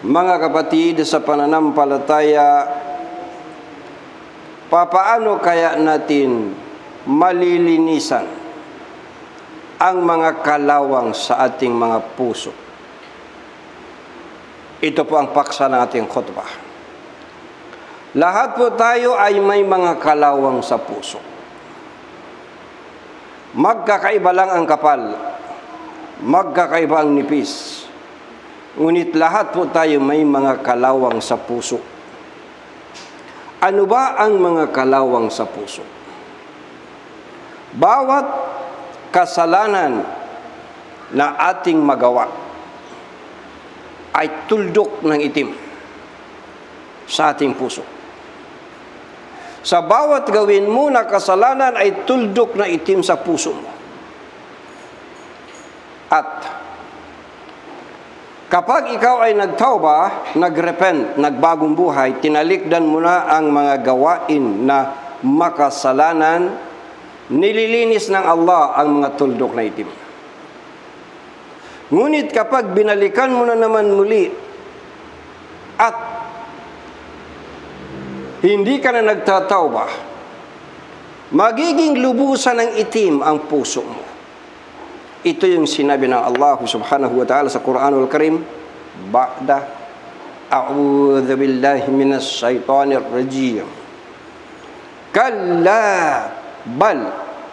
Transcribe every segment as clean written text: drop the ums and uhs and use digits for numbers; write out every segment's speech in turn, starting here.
Mga kapatid sa pananampalataya, papaano kaya natin malilinisan ang mga kalawang sa ating mga puso? Ito po ang paksa ng ating khutbah. Lahat po tayo ay may mga kalawang sa puso. Magkakaiba lang ang kapal, magkakaiba ang nipis. Ngunit lahat po tayo may mga kalawang sa puso. Ano ba ang mga kalawang sa puso? Bawat kasalanan na ating magawa ay tuldok ng itim sa ating puso. Sa bawat gawin mo na kasalanan ay tuldok na itim sa puso mo. At kapag ikaw ay nagtauba, nagrepent, nagbagong buhay, tinalikdan mo na ang mga gawain na makasalanan, nililinis ng Allah ang mga tuldok na itim. Ngunit kapag binalikan mo na naman muli at hindi ka na nagtatauba, magiging lubusan ng itim ang puso mo. Ito yung sinabi ng Allah subhanahu wa ta'ala sa Quranul Karim, ba'da a'udhu billahi minas shaitanir rajim. Kalla bal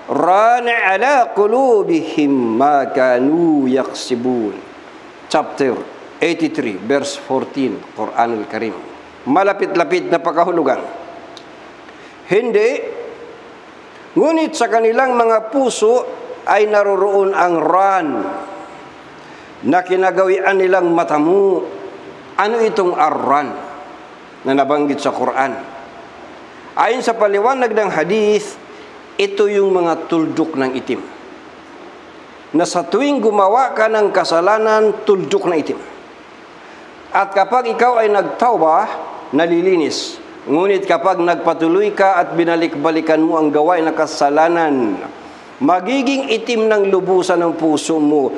rana ala qulubihim ma kanu yaksibun. Chapter 83, verse 14, Quranul Karim. Malapit-lapit na pagkahulugan. Hindi, ngunit sa kanilang mga puso ay naroroon ang ran na kinagawian nilang matamu. Ano itong arran na nabanggit sa Quran? Ayon sa paliwanag ng hadith, ito yung mga tuldok ng itim. Na sa tuwing gumawa ka ng kasalanan, tuldok na itim. At kapag ikaw ay nagtauba, nalilinis. Ngunit kapag nagpatuloy ka at binalik-balikan mo ang gawain na kasalanan, magiging itim ng lubusan ng puso mo.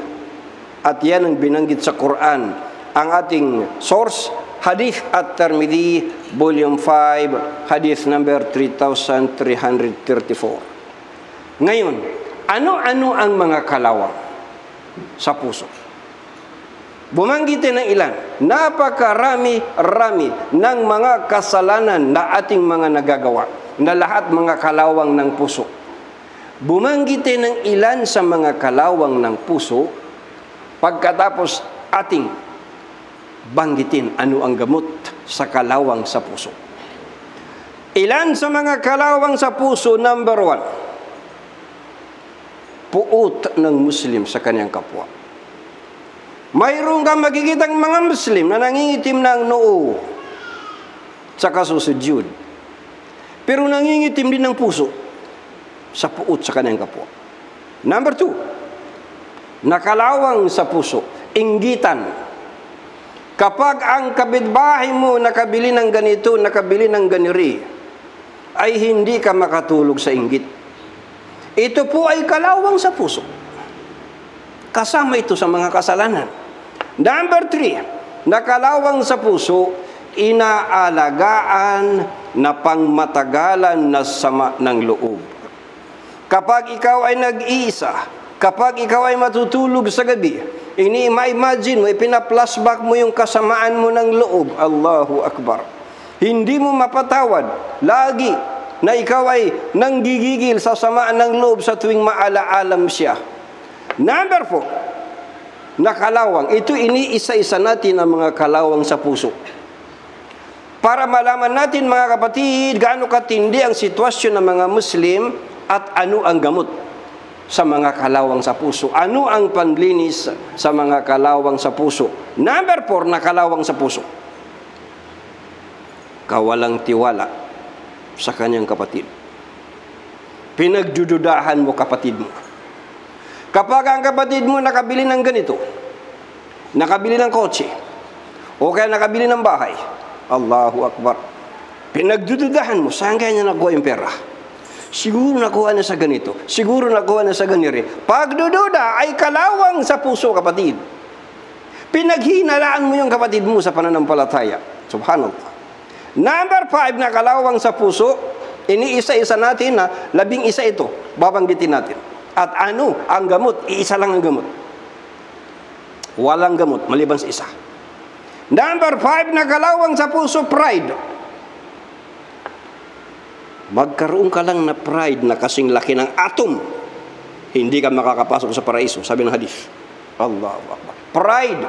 At yan ang binanggit sa Quran. Ang ating source, Hadith at-Tirmidhi, Volume 5, Hadith number 3334. Ngayon, ano-ano ang mga kalawang sa puso? Bumanggitin ng ilan. Napakarami-rami ng mga kasalanan na ating mga nagagawa, na lahat mga kalawang ng puso. Bumanggitin ng ilan sa mga kalawang ng puso, pagkatapos ating banggitin ano ang gamot sa kalawang sa puso. Ilan sa mga kalawang sa puso? Number 1, puot ng Muslim sa kanyang kapwa. Mayroon kang makikitang mga Muslim na nangingitim ng noo sa kasusudyod, pero nangingitim din ng puso sa puot sa kanyang kapwa. Number 2, nakalawang sa puso, inggitan. Kapag ang kapitbahay mo nakabili ng ganito, nakabili ng ganiri, ay hindi ka makatulog sa inggit. Ito po ay kalawang sa puso. Kasama ito sa mga kasalanan. Number 3, nakalawang sa puso, inaalagaan na pangmatagalan na sama ng loob. Kapag ikaw ay nag-iisa, kapag ikaw ay matutulog sa gabi, ini-imagine mo, ipina-flashback mo yung kasamaan mo ng loob. Allahu Akbar. Hindi mo mapatawad lagi na ikaw ay nanggigigil sa samaan ng loob sa tuwing maala-alam siya. Number 4, nakalawang. Ito iniisa-isa natin ang mga kalawang sa puso. Para malaman natin mga kapatid, gaano katindi ang sitwasyon ng mga Muslim at ano ang gamot sa mga kalawang sa puso. Ano ang panlinis sa mga kalawang sa puso? Number 4, nakalawang sa puso. Kawalang tiwala sa kanyang kapatid. Pinagdududahan mo kapatid mo. Kapag ang kapatid mo nakabili ng ganito, nakabili ng kotse, o kaya nakabili ng bahay, Allahu Akbar, pinagdududahan mo, saan kaya niya nakuha yung pera? Siguro nakuha na sa ganito, siguro nakuha na sa ganire. Pagdududa ay kalawang sa puso, kapatid. Pinaghinalaan mo yung kapatid mo sa pananampalataya. Subhanallah. Number 5 na kalawang sa puso, iniisa-isa natin na 11 ito. Babanggitin natin. At ano ang gamot? Iisa lang ang gamot. Walang gamot, maliban sa isa. Number 5 na kalawang sa puso, pride. Magkaroon ka lang na pride na kasing laki ng atom, hindi ka makakapasok sa paraiso, sabi ng hadith. Allahu Akbar. Pride,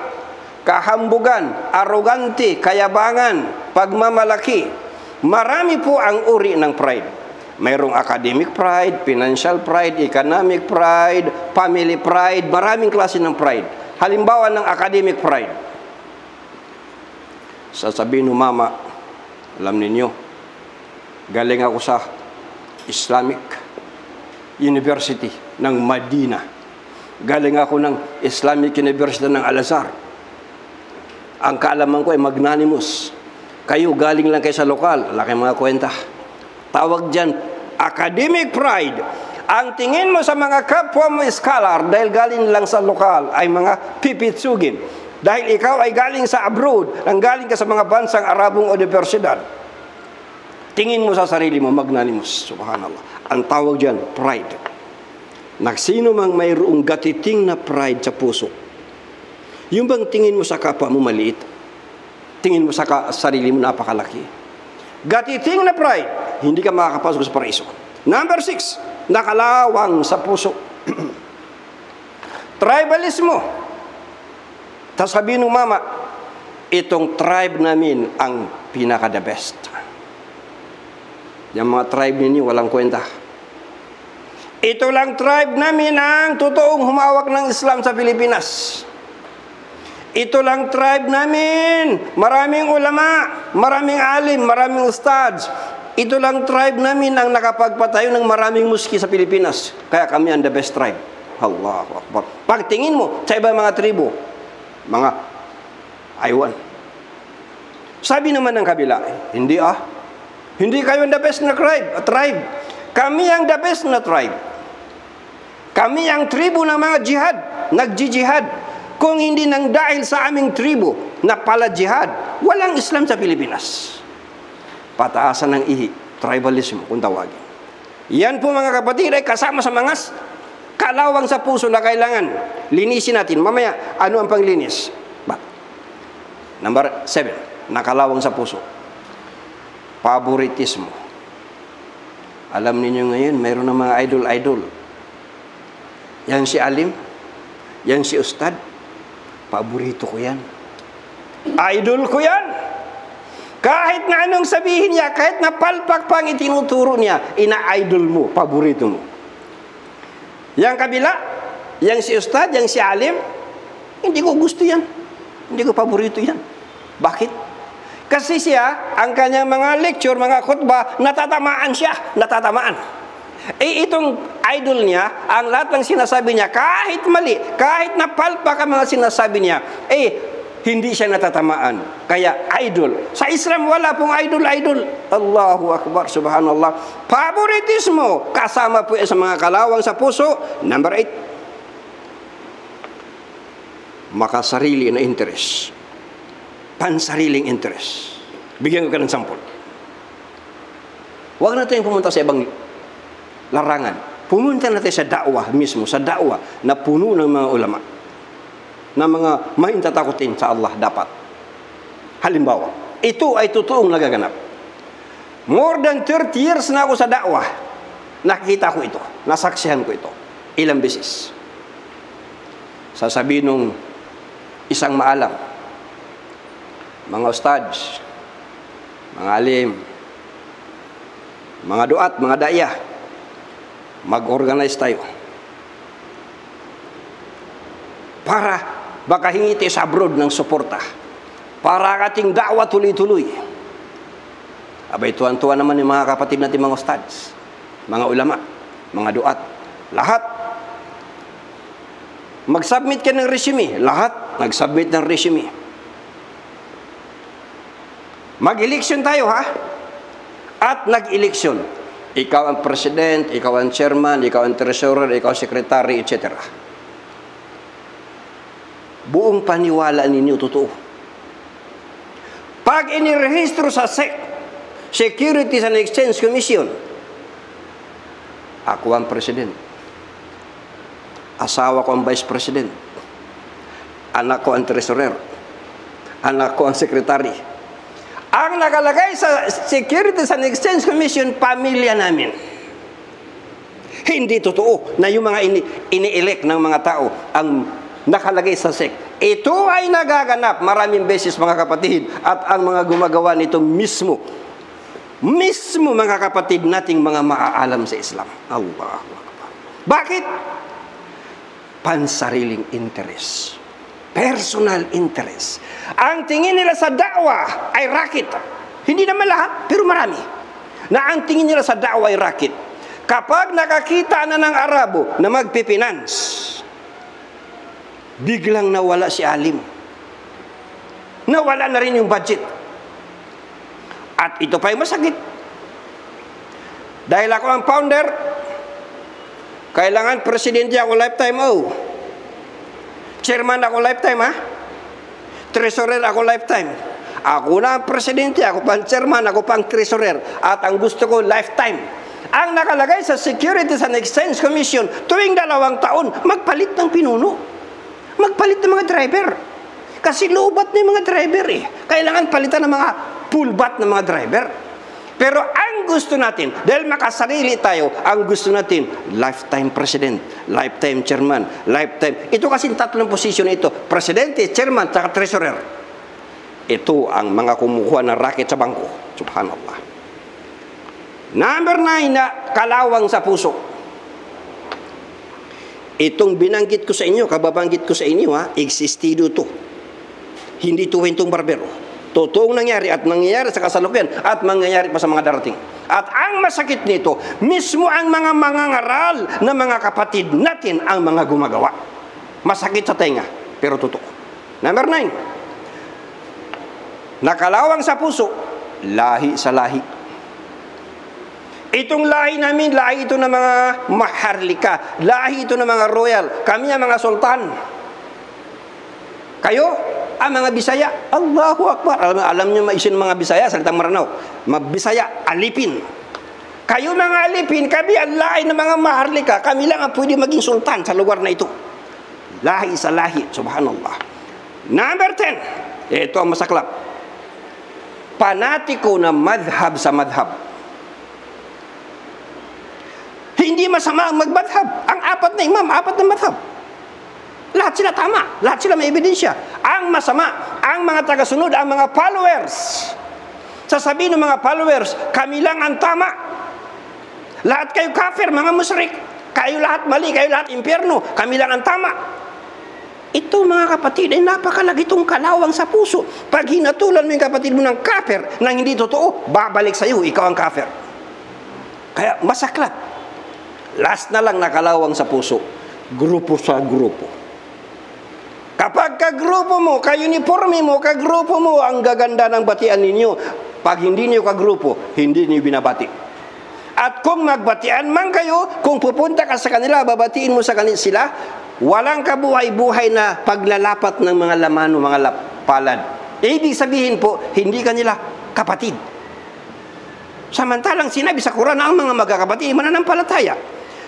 kahambugan, arrogante, kayabangan, pagmamalaki. Marami po ang uri ng pride. Mayroong academic pride, financial pride, economic pride, family pride, maraming klase ng pride. Halimbawa ng academic pride. Sasabihin ng mama, alam ninyo, galing ako sa Islamic University ng Madina. Galing ako ng Islamic University ng Al-Azhar. Ang kaalaman ko ay magnanimous. Kayo galing lang kayo sa lokal, laki mga kwenta. Tawag dyan, academic pride. Ang tingin mo sa mga kapwa mo scholar, dahil galing lang sa lokal, ay mga pipitsugin. Dahil ikaw ay galing sa abroad, ang galing ka sa mga bansang Arabong universidad. Tingin mo sa sarili mo, magnanimous. Subhanallah. Ang tawag dyan, pride. Sino mang mayroong gatiting na pride sa puso, yung bang tingin mo sa kapwa mo maliit, tingin mo sa sarili mo napakalaki. Gatiting na pride, hindi ka makakapasok sa paraiso. Number 6, nakalawang sa puso. Tribalismo. Tapos sabihin ng mama, itong tribe namin ang pinaka-the best. Yung mga tribe ninyo, walang kwenta. Ito lang tribe namin ang totoong humawak ng Islam sa Pilipinas. Ito lang tribe namin, maraming ulama, maraming alim, maraming ustads. Ito lang tribe namin ang nakapagpatayo ng maraming muski sa Pilipinas. Kaya kami ang the best tribe. Allahu Akbar. Pagtingin mo sa iba mga tribo, mga aywan. Sabi naman ng kabila, hindi hindi kayo ang the best na tribe. Kami ang the best na tribe. Kami ang tribo ng mga jihad, nagji-jihad. Kung hindi nang dahil sa aming tribo na pala jihad, walang Islam sa Pilipinas. Pataasan ng ihi, tribalism kung tawagin. Yan po mga kapatid ay kasama sa mga kalawang sa puso na kailangan linisin natin. Mamaya, ano ang panglinis? Number 7, nakalawang sa puso. Favoritismo. Alam niyo ngayon, mayroon ng mga idol-idol. Yan si alim, yan si ustad, paborito ko yan. Idol ko yan. Kahit na anong sabihin niya, kahit na palpak pang itinuturo niya, ina-idol mo, paborito mo. Yang kabila, yang si ustad, yang si alim, hindi ko gusto yan. Hindi ko paborito yan. Bakit? Kasi siya, ang kanyang mga lecture, mga khutbah, natatamaan siya. Natatamaan. Itong idol niya, ang lahat ng sinasabi niya, kahit mali, kahit napalpak ang mga sinasabi niya, hindi siya natatamaan. Kaya idol. Sa Islam, wala pong idol-idol. Allahu Akbar, subhanallah. Favoritismo, kasama po sa mga kalawang sa puso. Number 8, makasarili na interest. Pansariling interest. Bigyan ko ka ng sampol. Huwag natin pumunta sa ibang larangan. Pumunta natin sa da'wah mismo, sa da'wah na puno ng mga ulama, na mga mahintatakutin sa Allah dapat. Halimbawa, ito ay totoong nagaganap. More than 30 years na ako sa da'wah. Nakita ko ito, nasaksihan ko ito. Ilang beses. Sasabihin nung isang maalam, mga ustads, mga alim, mga duat, mga da'ya, mag-organize tayo para baka hingi tayo sa abroad ng suporta para ating da'wa tuloy-tuloy. Abay, tuwan-tuwa naman yung mga kapatid natin, mga ustads, mga ulama, mga duat, lahat. Mag-submit ka ng resume, lahat nag-submit ng resume. Mag-election tayo, ha? At nag-election. Ikaw ang president, ikaw ang chairman, ikaw ang treasurer, ikaw ang secretary, etc. buong paniwala ninyo totoo. Pag inirehistro sa SEC, Securities and Exchange Commission, ako ang president, asawa ko ang vice president, anak ko ang treasurer, anak ko ang secretary. Ang nakalagay sa Securities and Exchange Commission, pamilya namin. Hindi totoo na yung mga ini-elect ng mga tao ang nakalagay sa SEC. Ito ay nagaganap maraming beses, mga kapatid, at ang mga gumagawa nito mismo mga kapatid nating mga maaalam sa Islam. Allahu Akbar. Bakit? Pansariling interest. Personal interest. Ang tingin nila sa da'wah ay racket. Hindi naman lahat, pero marami. Na ang tingin nila sa da'wah ay racket. Kapag nakakita na ng Arabo na magpipinance, biglang nawala si alim. Nawala na rin yung budget. At ito pa yung masakit. Dahil ako ang founder, kailangan presidente ako lifetime, chairman ako lifetime, treasurer ako lifetime. Ako na ang presidente, ako pa ang chairman, ako pa ang treasurer. At ang gusto ko, lifetime. Ang nakalagay sa Securities and Exchange Commission, tuwing 2 taon, magpalit ng pinuno. Magpalit ng mga driver. Kasi lubat na yung mga driver Kailangan palitan ng mga full bat ng mga driver. Pero ang gusto natin, dahil makasarili tayo, ang gusto natin, lifetime president, lifetime chairman, lifetime. Ito kasi 3 posisyon ito. Presidente, chairman, at treasurer. Ito ang mga kumukuha ng racket sa bangko. Subhanallah. Number 9 na kalawang sa puso. Itong binanggit ko sa inyo, kababanggit ko sa inyo, existido to. Hindi to wentong barbero. Totoong nangyari at nangyayari sa kasalukuyan at mangyayari pa sa mga darating. At ang masakit nito, mismo ang mga mangangaral na mga kapatid natin ang mga gumagawa. Masakit sa tenga, pero totoo. Number 9. Nakalawang sa puso, lahi sa lahi. Itong lahi namin, lahi ito ng mga maharlika, lahi ito ng mga royal, kami ang mga sultan. Kayo, ang mga Bisaya, Allahu Akbar. Alam niyo maisin mga Bisaya, salitang Maranao. Bisaya, alipin. Kayo mga alipin, kami ang lahi ng mga maharlika, kami lang ang pwede maging sultan sa lugar na ito. Lahi sa lahi, subhanallah. Number 10, ito ang masaklap. Panatiko na madhab sa madhab. Hindi masama ang magmadhab. Ang 4 na imam, 4 na madhab. Lahat sila tama. Lahat sila may ebidensya. Ang masama, ang mga tagasunod, ang mga followers. Sasabihin ng mga followers, kami lang ang tama. Lahat kayo kafir, mga musyrik. Kayo lahat mali, kayo lahat impyerno. Kami lang ang tama. Ito mga kapatid ay napakalagitong kalawang sa puso. Pag hinatulan mo yung kapatid mo ng kafir, nang hindi totoo, babalik sa iyo, ikaw ang kafir. Kaya masaklap. Last na lang nakalawang sa puso. Grupo sa grupo. Kapag kagrupo mo, ka-uniforme mo, kagrupo mo, ang gaganda ng batian ninyo. Pag hindi niyo kagrupo, hindi niyo binabati. At kung magbatian man kayo, kung pupunta ka sa kanila, babatiin mo sa kanila sila, walang kabuhay-buhay na paglalapat ng mga laman o mga palad. Ibig sabihin po, hindi kanila kapatid. Samantalang sinabi sa Quran na ang mga magkakapatid, mananampalataya.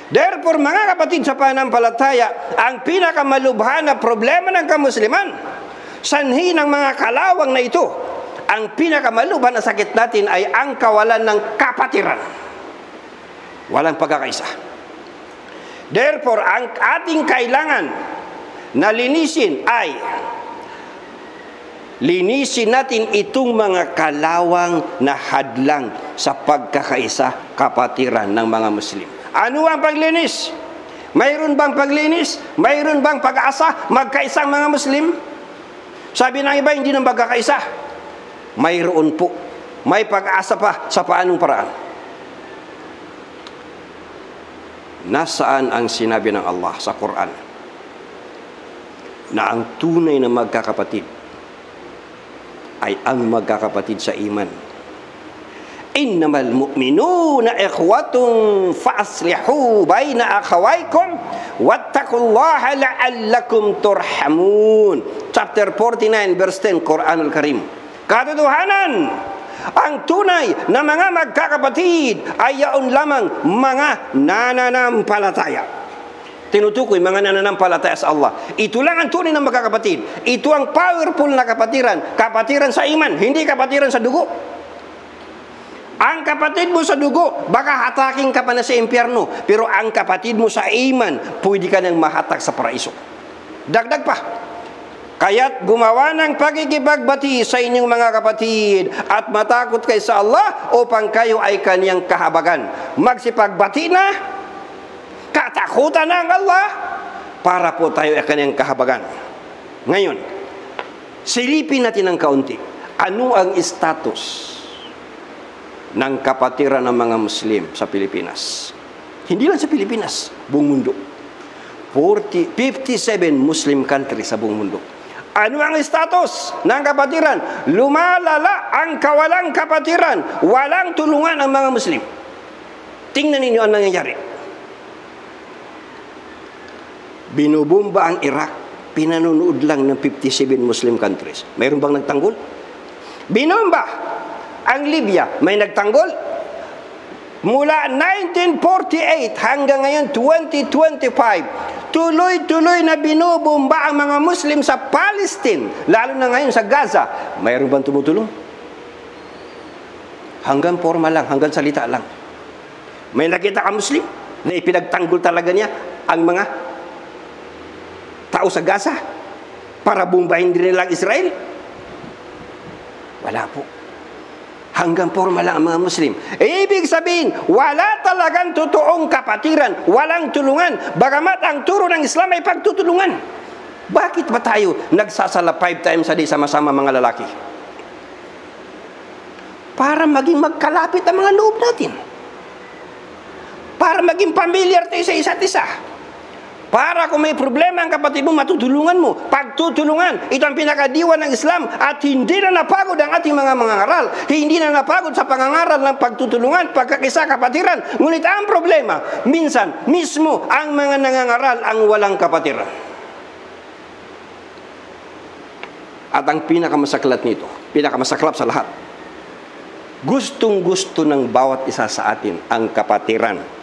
Therefore, mga kapatid sa pananampalataya, ang pinakamalubha na problema ng kamusliman, sanhi ng mga kalawang na ito, ang pinakamalubha na sakit natin ay ang kawalan ng kapatiran. Walang pagkakaisa. Therefore, ang ating kailangan na linisin ay linisin natin itong mga kalawang na hadlang sa pagkakaisa kapatiran ng mga Muslim. Ano ang paglinis? Mayroon bang paglinis? Mayroon bang pag-asa magkaisang mga Muslim? Sabi ng iba, hindi nang magkakaisa. Mayroon po. May pag-asa pa sa paanong paraan. Nasaan ang sinabi ng Allah sa Quran na ang tunay na magkakapatid ay ang magkakapatid sa iman? Innamal mu'minuna ikhwatun fa aslihu baina akhawaykum wattaqullaha la'allakum turhamun. Chapter 49 verse 10 Quranul Karim. Katotohanan, ang tunay na mga magkakapatid ay yaon lamang mga nananampalataya. Tinutukoy mga nananampalataya sa Allah. Ito lang ang tunay ng magkakapatid. Ito ang powerful na kapatiran. Kapatiran sa iman, hindi kapatiran sa dugo. Ang kapatid mo sa dugo, baka hataking ka pa na sa impyerno. Pero ang kapatid mo sa iman, pwede ka nang mahatak sa paraiso. Dagdag pa. Kaya't gumawa ng pakikipagbati sa inyong mga kapatid at matakot kayo sa Allah upang kayo ay kaniyang kahabagan. Magsipagbati na, katakutan ng Allah para po tayo ay kaniyang kahabagan. Ngayon, silipin natin ng kaunti. Ano ang status ng kapatiran ng mga Muslim sa Pilipinas? Hindi lang sa Pilipinas, buong mundo. 57 Muslim countries sa buong mundo. Ano ang status ng kapatiran? Lumalala ang kawalang kapatiran. Walang tulungan ang mga Muslim. Tingnan ninyo ang nangyayari. Binubomba ang Iraq. Pinanunood lang ng 57 Muslim countries. Mayroon bang nagtanggol? Binomba ang Libya. May nagtanggol? Mula 1948 hanggang ngayon 2025, tuloy-tuloy na binubomba ang mga Muslim sa Palestine, lalo na ngayon sa Gaza. Mayroon bang tumutulong? Hanggang forma lang, hanggang salita lang. May nakita ka Muslim na ipinagtanggol talaga niya ang mga tao sa Gaza para bombahin din nila Israel? Wala po. Hanggang forma lang ang mga Muslim. Ibig sabihin, wala talagang totoong kapatiran, walang tulungan, bagamat ang turo ng Islam ay pagtutulungan. Bakit ba tayo nagsasala 5 times a day sama-sama mga lalaki? Para maging magkalapit ang mga loob natin. Para maging familiar tayo sa isa't isa. Para kung may problema ang kapatid mo, matutulungan mo. Pagtutulungan, ito ang pinakadiwa ng Islam. At hindi na napagod ang ating mga mangangaral. Hindi na napagod sa pangangaral ng pagtutulungan, pagkakisa kapatiran. Ngunit ang problema, minsan, mismo ang mga nangangaral ang walang kapatiran. At ang pinakamasaklat nito, pinakamasaklap sa lahat, gustong-gusto ng bawat isa sa atin ang kapatiran.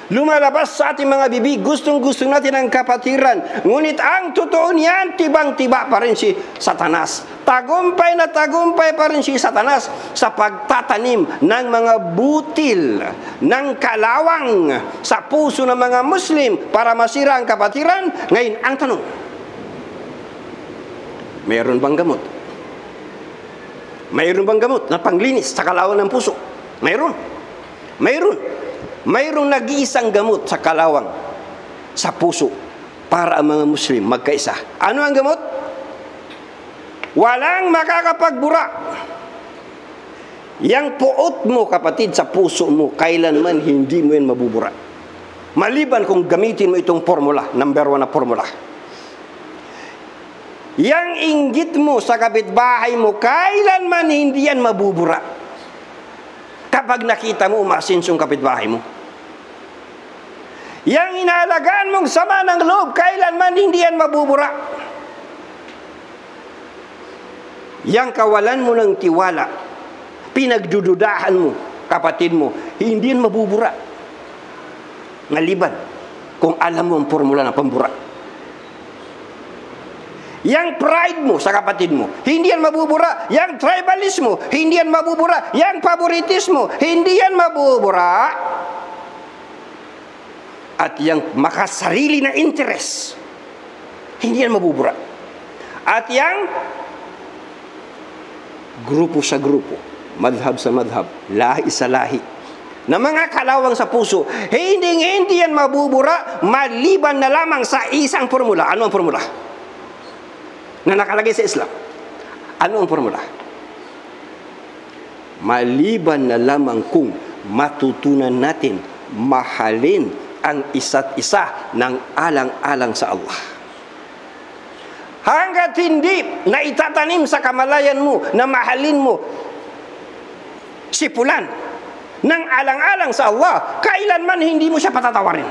Lumalabas sa ating mga bibig, gustong-gusto natin ang kapatiran. Ngunit ang totoo niyan, tibang-tiba pa rin si Satanas. Tagumpay na tagumpay pa rin si Satanas sa pagtatanim ng mga butil, ng kalawang sa puso ng mga Muslim para masira ang kapatiran. Ngayon, ang tanong, mayroon bang gamot? Mayroon bang gamot na panglinis sa kalawang ng puso? Mayroon. Mayroon. Mayroong nag-iisang gamot sa kalawang, sa puso, para ang mga Muslim magkaisa. Ano ang gamot? Walang makakapagbura. Yang puot mo, kapatid, sa puso mo, kailanman hindi mo yan mabubura. Maliban kung gamitin mo itong formula, number 1 na formula. Yang inggit mo sa kapitbahay mo, kailanman hindi yan mabubura. Kapag nakita mo umasinso yung kapitbahay mo. Yang inaalagaan mong sama ng loob, kailanman hindi yan mabubura. Yang kawalan mo ng tiwala, pinagdududahan mo, kapatid mo, hindi yan mabubura. Maliban kung alam mo ang formula ng pambura. Yang pride mo sa kapatid mo, hindi yan mabubura. Yang tribalismo, hindi yan mabubura. Yang favoritismo, hindi yan mabubura. At yang makasarili na interest, hindi yan mabubura. At yang grupo sa grupo, madhab sa madhab, lahi sa lahi, na mga kalawang sa puso, hindi yan mabubura maliban na lamang sa isang formula. Ano ang formula? Na nakalagay sa Islam. Ano ang formula? Maliban na lamang kung matutunan natin mahalin ang isa't isa ng alang-alang sa Allah. Hanggat hindi na itatanim sa kamalayan mo na mahalin mo si fulan ng alang-alang sa Allah, kailanman hindi mo siya patatawarin.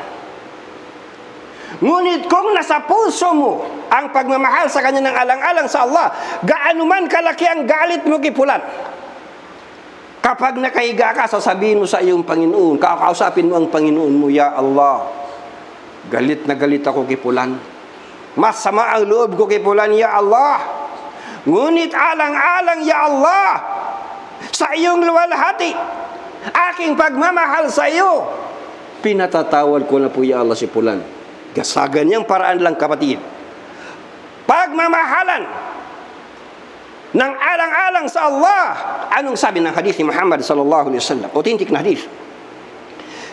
Ngunit kung nasa puso mo ang pagmamahal sa Kanya ng alang-alang sa Allah, gaano man kalaki ang galit mo kay Fulan, kapag nakahiga ka, sasabihin mo sa iyong Panginoon, kakausapin mo ang Panginoon mo, Ya Allah, galit na galit ako kay Fulan. Masama ang loob ko kay Fulan, Ya Allah. Ngunit alang-alang, Ya Allah, sa iyong luwalhati, aking pagmamahal sa iyo, pinatatawad ko na po, Ya Allah, si Fulan. Sa ganyang paraan lang, kapatid, pagmamahalan ng alang-alang sa Allah. Anong sabi ng hadith ni Muhammad sallallahu alaihi wasallam? Authentic na hadith.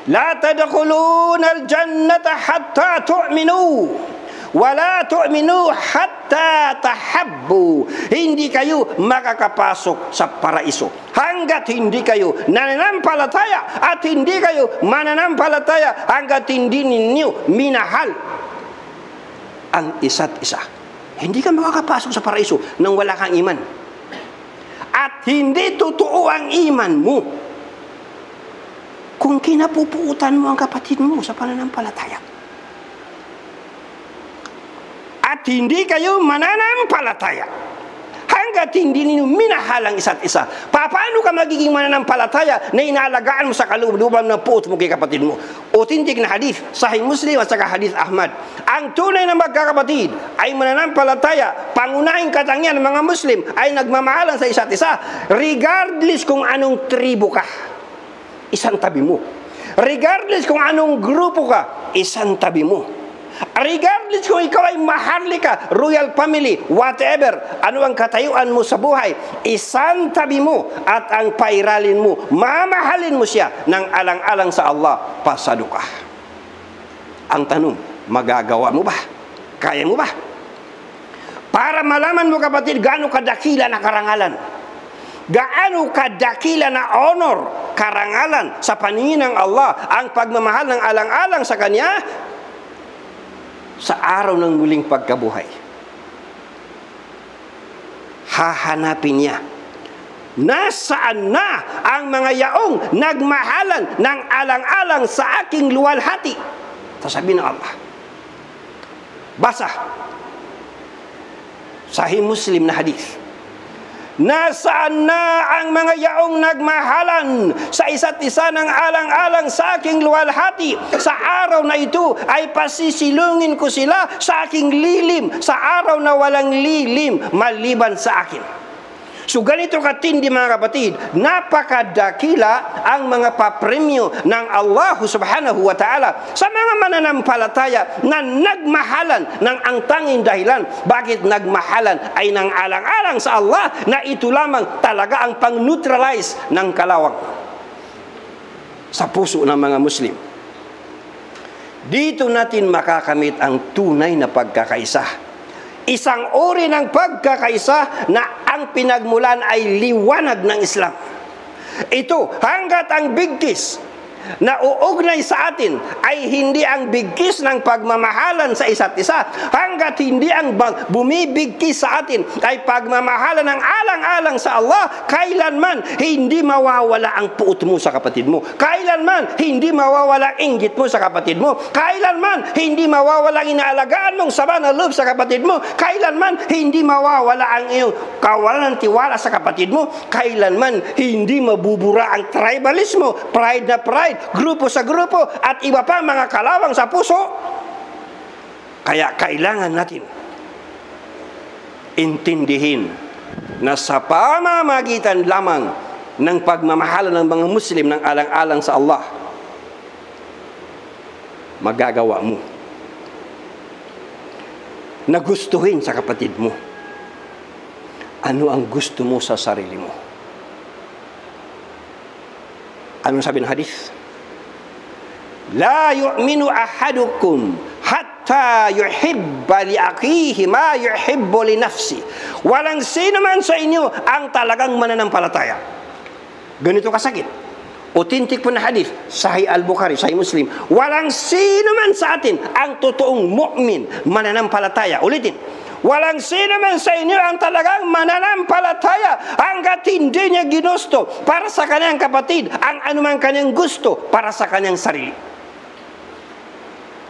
La tadkhuluna al-jannata hatta tu'minu wa la tu'minu hatta tahabbu. Hindi kayo makakapasok sa paraiso hanggat hindi kayo nananampalataya, at hindi kayo mananampalataya hanggat hindi ninyo minahal ang isa't isa. Hindi ka makakapasok sa paraiso nang wala kang iman. At hindi totoo ang iman mo kung kinapupuutan mo ang kapatid mo sa pananampalataya. At hindi kayo mananampalataya hanggat hindi ninyo minahal ang isa't isa. Paano ka magiging mananampalataya na inaalagaan mo sa kalooban ng puot mo kay kapatid mo? Authentic na hadith, Sahih Muslim at saka hadith Ahmad. Ang tunay na magkakapatid ay mananampalataya. Pangunahing katangian ng mga Muslim ay nagmamahalan sa isa't isa, regardless kung anong tribo ka, isang tabi mo. Regardless kung anong grupo ka, isang tabi mo. Regardless kung ikaw ay maharlika, royal family, whatever, ano ang katayuan mo sa buhay, isang tabi mo at ang pairalin mo, mamahalin mo siya ng alang-alang sa Allah, pasado ka. Ang tanong, magagawa mo ba? Kaya mo ba? Para malaman mo, kapatid, gaano kadakila na karangalan, gaano kadakila na honor, karangalan sa paningin ng Allah ang pagmamahal ng alang-alang sa Kanya sa araw ng muling pagkabuhay. Hahanapin niya nasaan na ang mga yaong nagmahalan ng alang-alang sa aking luwalhati. Sasabihin ng Allah. Basa Sahih Muslim na hadith. Nasaan na ang mga yaong nagmahalan sa isa't isa ng alang-alang sa aking luwalhati? Sa araw na ito ay pasisilungin ko sila sa aking lilim, sa araw na walang lilim maliban sa akin. So ganito katindi, mga kapatid, napakadakila ang mga papremyo ng Allah subhanahu wa ta'ala sa mga mananampalataya na nagmahalan ng ang tanging dahilan bakit nagmahalan ay ng alang-alang sa Allah, na ito lamang talaga ang pang-neutralize ng kalawang sa puso ng mga Muslim. Dito natin makakamit ang tunay na pagkakaisa. Isang uri ng pagkakaisa na ang pinagmulan ay liwanag ng Islam. Ito, hanggat ang bigkis na uugnay sa atin ay hindi ang bigkis ng pagmamahalan sa isa't isa, hanggat hindi ang bumibigkis sa atin ay pagmamahalan ng alang-alang sa Allah, kailanman hindi mawawala ang puot mo sa kapatid mo, kailanman hindi mawawala ang inggit mo sa kapatid mo, kailanman hindi mawawala ang inaalagaan mong sama ng loob sa kapatid mo, kailanman hindi mawawala ang iyong kawalan ng tiwala sa kapatid mo, kailanman hindi mabubura ang tribalismo, pride na pride, grupo sa grupo, at iba pa mga kalawang sa puso. Kaya kailangan natin intindihin na sa pamamagitan lamang ng pagmamahalan ng mga Muslim ng alang-alang sa Allah, magagawa mo na gustuhin sa kapatid mo ano ang gusto mo sa sarili mo. Anong sabi ng hadith? La yu'minu ahadukum hatta yuhibba li akhihi ma yuhibbu li nafsi. Walang sino man sa inyo ang talagang mananampalataya. Ganito kasakit. Authentic po na hadith, Sahih Al-Bukhari, Sahih Muslim. Walang sino man sa atin ang totoong mu'min, mananampalataya. Ulitin. Walang sino man sa inyo ang talagang mananampalataya hanggat hindi niya ginusto para sa kanyang kapatid ang anumang kanyang gusto para sa kanyang sarili.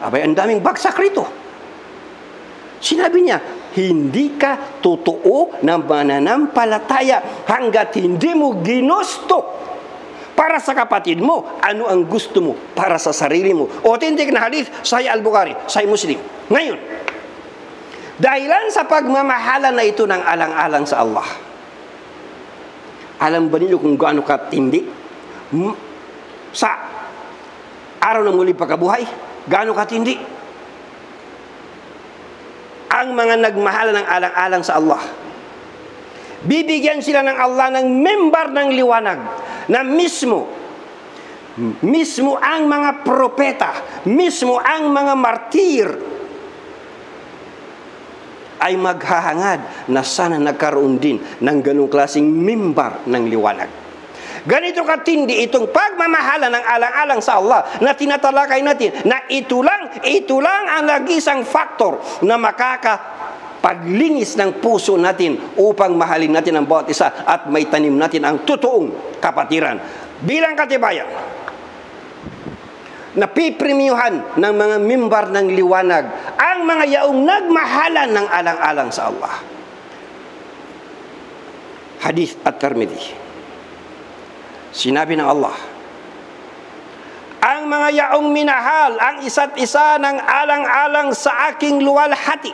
Abay, ang daming bagsak rito. Sinabi niya, hindi ka totoo na mananampalataya hanggat hindi mo ginusto para sa kapatid mo ano ang gusto mo para sa sarili mo. Authentic na hadith, Sahih Al-Bukhari, Sahih Muslim. Ngayon, dahilan sa pagmamahala na ito ng alang-alang sa Allah. Alam ba ninyo kung gaano katindi? Sa araw ng muli pagkabuhay, gaano katindi ang mga nagmahala ng alang-alang sa Allah. Bibigyan sila ng Allah ng member ng liwanag na mismo ang mga propeta, mismo ang mga martir ay maghahangad na sana nagkaroon din ng ganung klaseng member ng liwanag. Ganito katindi itong pagmamahala ng alang-alang sa Allah na tinatalakay natin, na ito lang ang nag-isang faktor na makakapaglinis ng puso natin upang mahalin natin ang bawat isa at may tanim natin ang totoong kapatiran. Bilang katibayan, napipremyuhan ng mga member ng liwanag ang mga yaong nagmahalan ng alang-alang sa Allah. Hadith At-Tirmidhi. Sinabi ng Allah, ang mga yaong minahal ang isa't isa ng alang-alang sa aking luwalhati,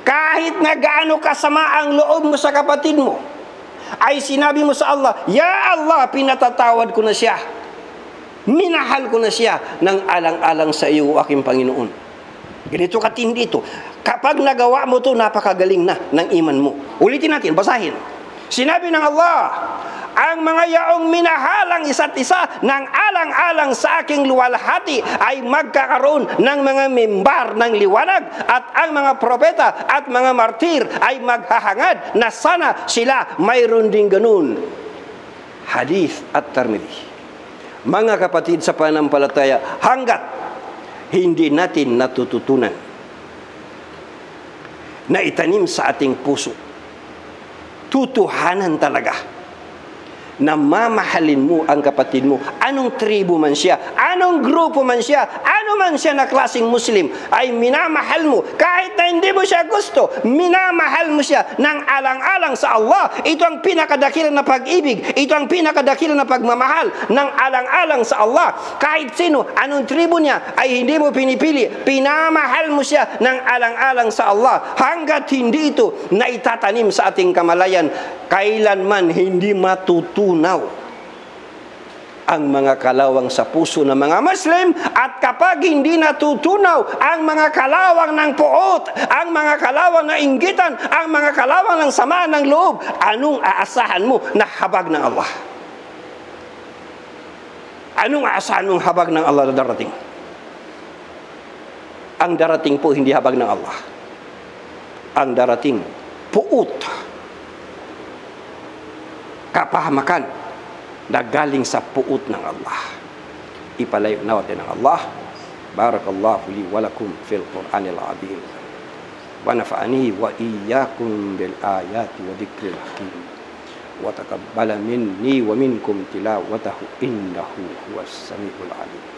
kahit na gaano kasama ang loob mo sa kapatid mo, ay sinabi mo sa Allah, Ya Allah, pinatatawad ko na siya, minahal ko na siya ng alang-alang sa iyo, aking Panginoon. Ganito katindi ito. Kapag nagawa mo ito, napakagaling na ng iman mo. Ulitin natin, basahin. Sinabi ng Allah, ang mga yaong minahalang isa't isa ng alang-alang sa aking luwalhati ay magkakaroon ng mga member ng liwanag, at ang mga propeta at mga martir ay maghahangad na sana sila mayroon din ganun. Hadith At-Tirmidhi. Mga kapatid sa pananampalataya, hanggat hindi natin natututunan na itanim sa ating puso tutuhanan talaga na mamahalin mo ang kapatid mo, anong tribo man siya, anong grupo man siya, ano man siya na klaseng Muslim, ay minamahal mo kahit na hindi mo siya gusto, minamahal mo siya ng alang-alang sa Allah. Ito ang pinakadakilang na pag-ibig, ito ang pinakadakilang na pagmamahal ng alang-alang sa Allah. Kahit sino, anong tribo niya, ay hindi mo pinipili, pinamahal mo siya ng alang-alang sa Allah. Hanggat hindi ito na itatanim sa ating kamalayan, kailanman hindi matutunaw ang mga kalawang sa puso ng mga Muslim. At kapag hindi natutunaw ang mga kalawang ng puot, ang mga kalawang na inggitan, ang mga kalawang ng sama ng loob, anong aasahan mo na habag ng Allah? Anong aasahan mong habag ng Allah na darating? Ang darating po hindi habag ng Allah. Ang darating, puot, kapahamakan na galing sa puot ng Allah. Ipalayo natin ng Allah. Barakallahu li wa lakum fil Qur'anil azim. Wa nafa'ani wa iyyakum bil ayati wa dhikril hakim. Wa taqabbala minni wa minkum tilawatahu innahu huwas samiul alim.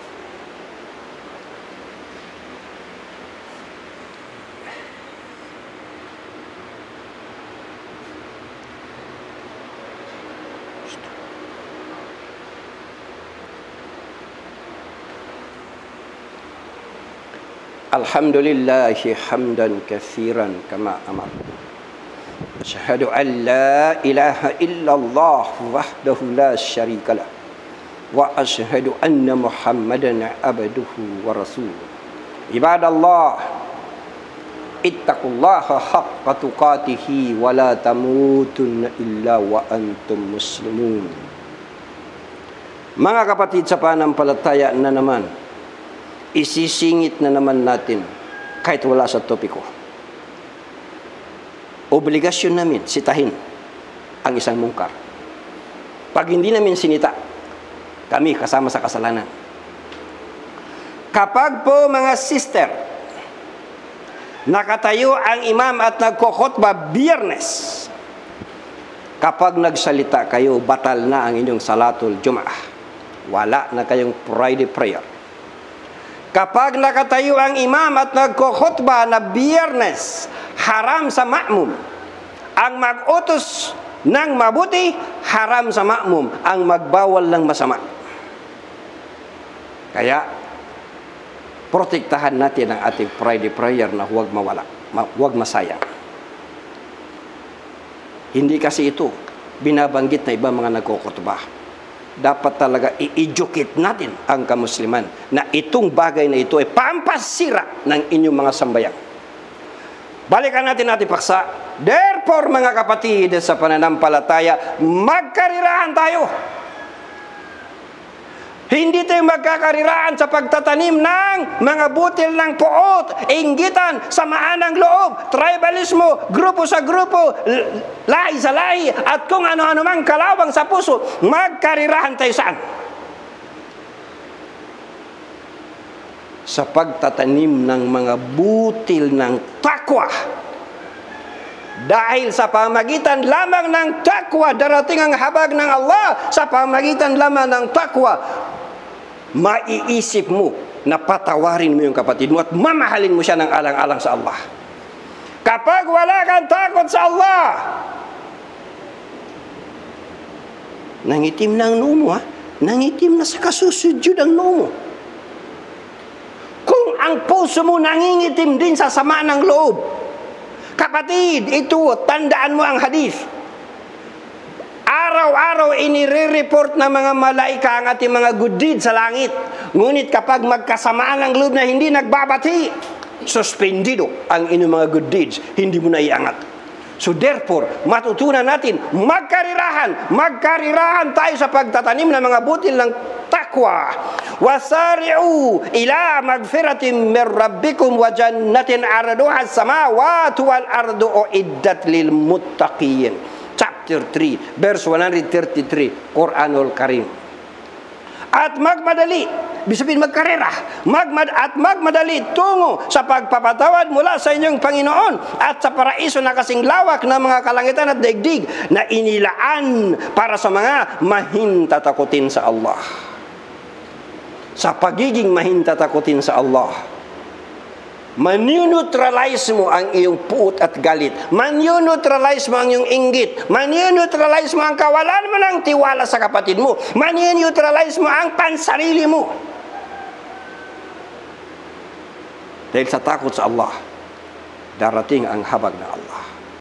Alhamdulillahi hamdan katsiran kama amar. Asyhadu an la ilaha illallah wahdahu la syarikalah. Wa asyhadu anna Muhammadan abduhu wa rasuluh. Ibadallah, ittaqullaha haqqa tuqatih wa la tamutunna illa wa antum muslimun. Mga kapatid sa pananampalataya na naman, isisingit na naman natin kahit wala sa topiko. Obligasyon namin sitahin ang isang mungkar. Pag hindi namin sinita, kami kasama sa kasalanan. Kapag po mga sister, nakatayo ang imam at nagkukhutba Biyernes, kapag nagsalita kayo, batal na ang inyong salatul Jum'ah. Wala na kayong Friday prayer. Kapag nakatayo ang imam at nagkukhutba na Biyernes, haram sa ma'mum ang mag-utos ng mabuti, haram sa ma'mum ang magbawal ng masama. Kaya, protektahan natin ang ating Friday prayer na huwag mawala, huwag masayang. Hindi kasi ito binabanggit na iba mga nagkukhutba. Dapat talaga i-educate natin ang kamusliman na itong bagay na ito ay pampasira ng inyong mga sambayan. Balikan natin paksa. Therefore, mga kapatid sa pananampalataya, magkariraan tayo. Hindi tayo magkakariraan sa pagtatanim ng mga butil ng puot, inggitan, samaan ng loob, tribalismo, grupo sa grupo, lahi sa lahi, at kung ano-ano mang kalawang sa puso. Magkariraan tayo saan? Sa pagtatanim ng mga butil ng takwa. Dahil sa pamagitan lamang ng takwa, darating ang habag ng Allah. Sa pamagitan lamang ng takwa, maiisip mo na patawarin mo yung kapatid mo at mamahalin mo siya ng alang-alang sa Allah. Kapag wala kang takot sa Allah, nangitim na ang noo mo, ha? Nangitim na sa kasusudyod ang noo mo. Kung ang puso mo nangingitim din sa sama ng loob, kapatid, ito, tandaan mo ang hadith. Araw-araw inire-report ng mga malaika ang ating mga good deeds sa langit. Ngunit kapag magkasamaan ng loob na hindi nagbabati, suspendido ang inyong mga good deeds. Hindi mo na iangat. So therefore, matutunan natin, magkarirahan tayo sa pagtatanim ng mga butil ng takwa. Wasari'u ila magfiratin min rabbikum wa jannatin arduha as-samawati wal ardu uiddat lil muttaqin. Chapter 3, verse 133, Quranul Karim. At magmadali, bisabihin magkarera, magmadali tungo sa pagpapatawad mula sa inyong Panginoon at sa paraiso na kasing lawak ng mga kalangitan at daigdig na inilaan para sa mga mahintatakutin sa Allah. Sa pagiging mahintatakutin sa Allah, manuneutralize mo ang iyong puot at galit. Manuneutralize mo ang iyong inggit. Manuneutralize mo ang kawalan mo ng tiwala sa kapatid mo. Manuneutralize mo ang pansarili mo. Dahil sa takot sa Allah, darating ang habag na Allah.